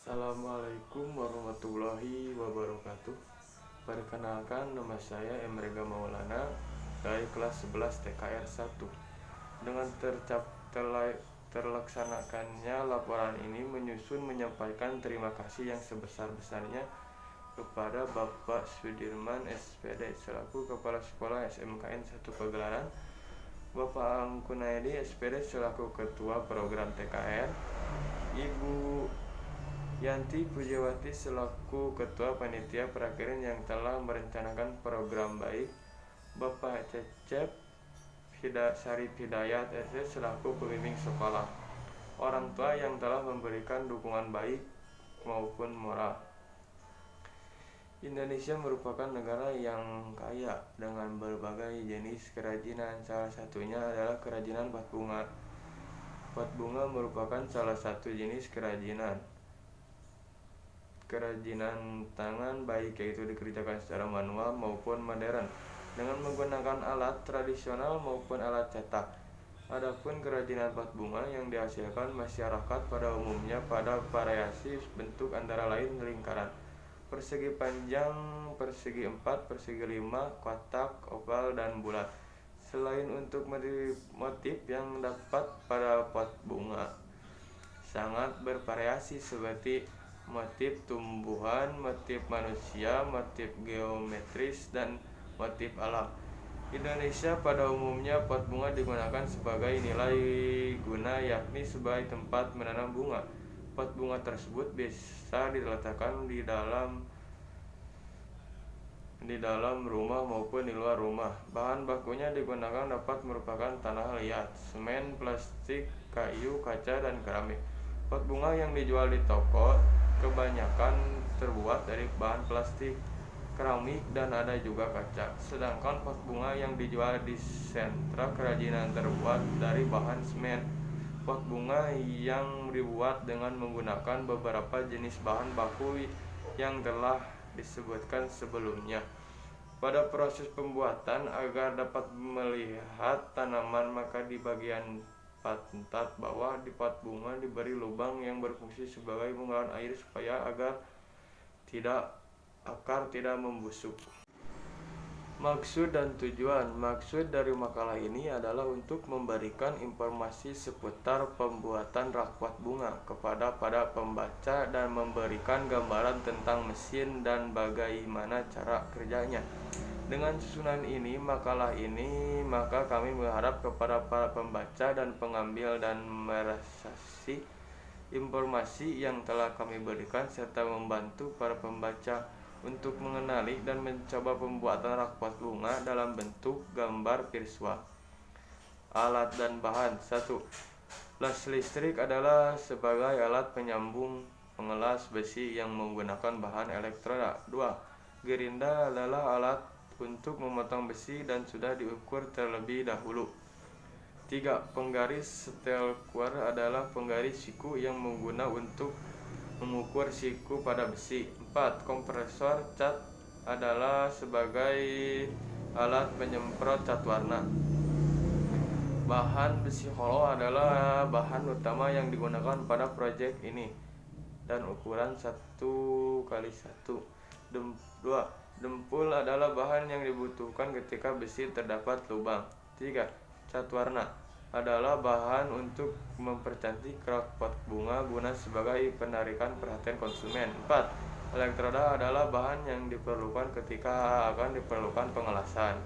Assalamualaikum warahmatullahi wabarakatuh. Perkenalkan, nama saya Emrega Maulana dari kelas 11 TKR 1. Dengan terlaksanakannya laporan ini menyusun menyampaikan terima kasih yang sebesar-besarnya kepada Bapak Sudirman SPD selaku Kepala Sekolah SMKN 1 Pagelaran, Bapak Angkunaedi SPD selaku Ketua Program TKR, Ibu Yanti Pujiawati selaku Ketua Panitia Prakirin yang telah merencanakan program baik, Bapak Cecep Sarif Hidayat SS selaku pembimbing sekolah, orang tua yang telah memberikan dukungan baik maupun moral. Indonesia merupakan negara yang kaya dengan berbagai jenis kerajinan. Salah satunya adalah kerajinan pot bunga. Pot bunga merupakan salah satu jenis kerajinan tangan, baik yaitu dikerjakan secara manual maupun modern dengan menggunakan alat tradisional maupun alat cetak. Adapun kerajinan pot bunga yang dihasilkan masyarakat pada umumnya pada variasi bentuk antara lain lingkaran, persegi panjang, persegi 4, persegi 5, kotak, oval, dan bulat. Selain untuk motif yang dapat pada pot bunga sangat bervariasi seperti motif tumbuhan, motif manusia, motif geometris, dan motif alam. Indonesia pada umumnya pot bunga digunakan sebagai nilai guna, yakni sebagai tempat menanam bunga. Pot bunga tersebut bisa diletakkan di dalam rumah maupun di luar rumah. Bahan bakunya digunakan dapat merupakan tanah liat, semen, plastik, kayu, kaca, dan keramik. Pot bunga yang dijual di toko kebanyakan terbuat dari bahan plastik, keramik, dan ada juga kaca. Sedangkan pot bunga yang dijual di sentra kerajinan terbuat dari bahan semen. Pot bunga yang dibuat dengan menggunakan beberapa jenis bahan baku yang telah disebutkan sebelumnya. Pada proses pembuatan, agar dapat melihat tanaman, maka di bagian pantat bawah di pot bunga diberi lubang yang berfungsi sebagai pengalian air supaya akar tidak membusuk. Maksud dan tujuan. Maksud dari makalah ini adalah untuk memberikan informasi seputar pembuatan rak pot bunga kepada pembaca dan memberikan gambaran tentang mesin dan bagaimana cara kerjanya. Dengan susunan ini, maka kami mengharap kepada para pembaca dan pengambil dan meresapi informasi yang telah kami berikan serta membantu para pembaca untuk mengenali dan mencoba pembuatan rak pot bunga dalam bentuk gambar visual. Alat dan bahan. 1. Las listrik adalah sebagai alat penyambung pengelas besi yang menggunakan bahan elektroda. 2. Gerinda adalah alat untuk memotong besi dan sudah diukur terlebih dahulu. 3. Penggaris stelquer adalah penggaris siku yang menggunakan untuk mengukur siku pada besi. 4. Kompresor cat adalah sebagai alat penyemprot cat warna. Bahan besi hollow adalah bahan utama yang digunakan pada proyek ini dan ukuran 1x1. 2. Dempul adalah bahan yang dibutuhkan ketika besi terdapat lubang. 3. Cat warna adalah bahan untuk mempercantik rak pot bunga guna sebagai penarikan perhatian konsumen. 4. Elektroda adalah bahan yang diperlukan ketika akan diperlukan pengelasan.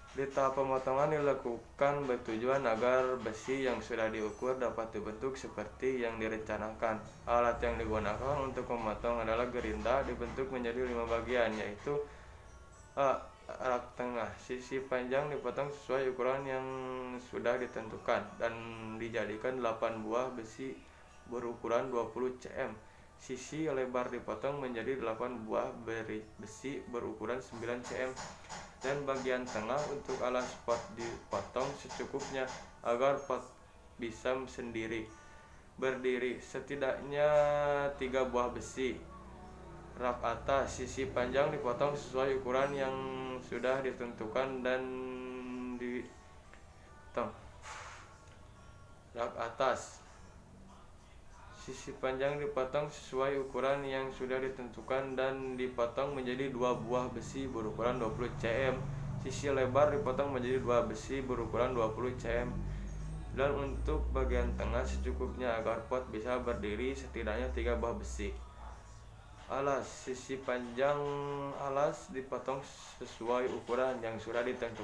Di tahap pemotongan dilakukan bertujuan agar besi yang sudah diukur dapat dibentuk seperti yang direncanakan. Alat yang digunakan untuk memotong adalah gerinda, dibentuk menjadi 5 bagian, yaitu A. Rak tengah. Sisi panjang dipotong sesuai ukuran yang sudah ditentukan dan dijadikan 8 buah besi berukuran 20 cm. Sisi lebar dipotong menjadi 8 buah besi berukuran 9 cm. Dan bagian tengah untuk alas pot dipotong secukupnya agar pot bisa berdiri setidaknya 3 buah besi. Rak atas, sisi panjang dipotong sesuai ukuran yang sudah ditentukan dan rak atas. Sisi panjang dipotong sesuai ukuran yang sudah ditentukan dan dipotong menjadi 2 buah besi berukuran 20 cm. Sisi lebar dipotong menjadi 2 besi berukuran 20 cm. Dan untuk bagian tengah secukupnya agar pot bisa berdiri setidaknya 3 buah besi. Alas, sisi panjang alas dipotong sesuai ukuran yang sudah ditentukan.